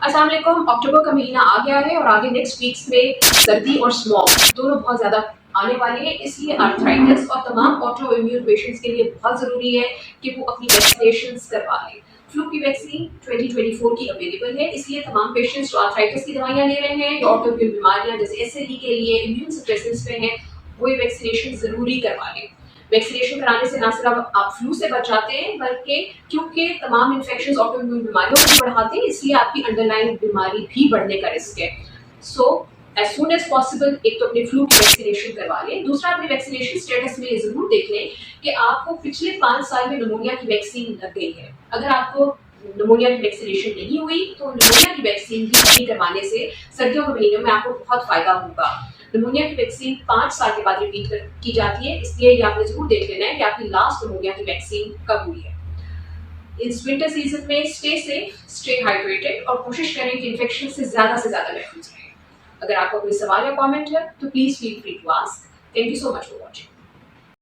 अस्सलाम वालेकुम। अक्टूबर का महीना आ गया है और आगे नेक्स्ट वीक्स में सर्दी और स्मॉग दोनों बहुत ज़्यादा आने वाले हैं, इसलिए आर्थराइटिस और तमाम ऑटो इम्यून पेशेंट्स के लिए बहुत ज़रूरी है कि वो अपनी वैक्सीनेशंस करवा लें। फ्लू की वैक्सीन 2024 की अवेलेबल है, इसलिए तमाम पेशेंट्स जो आर्थराइटिस की दवाइयाँ ले रहे हैं या ऑटो इम्यून बीमारियाँ जैसे SLE के लिए इम्यून सप्रेसेंट्स पे हैं, वो ये वैक्सीनेशन ज़रूरी करवा लें। वैक्सीनेशन कराने से ना सिर्फ आप फ्लू से बचाते हैं, बल्कि क्योंकि तमाम इन्फेक्शन ऑटो इम्यून बीमारियों को बढ़ाते हैं, इसलिए आपकी अंडरलाइन बीमारी भी बढ़ने का रिस्क है। So as soon as possible एक तो अपने फ्लू की वैक्सीनेशन करवा लें, दूसरा अपने वैक्सीनेशन स्टेटस में ये जरूर देख लें कि आपको पिछले 5 साल में निमोनिया की वैक्सीन लग गई है। अगर आपको निमोनिया की वैक्सीनेशन नहीं हुई तो निमोनिया की वैक्सीन भी अभी करवाने से सर्दियों के महीनों में आपको बहुत फायदा होगा। निमोनिया की वैक्सीन 5 साल के बाद रिपीट की जाती है, इसलिए ये आपने जरूर देख लेना है कि आपकी लास्ट निमोनिया की वैक्सीन कब हुई है। इस विंटर सीजन में स्टे सेफ, स्टे हाइड्रेटेड और कोशिश करें कि इन्फेक्शन से ज्यादा महफूज रहें। अगर आपको कोई सवाल या कमेंट है तो please feel free to ask. Thank you so much for watching.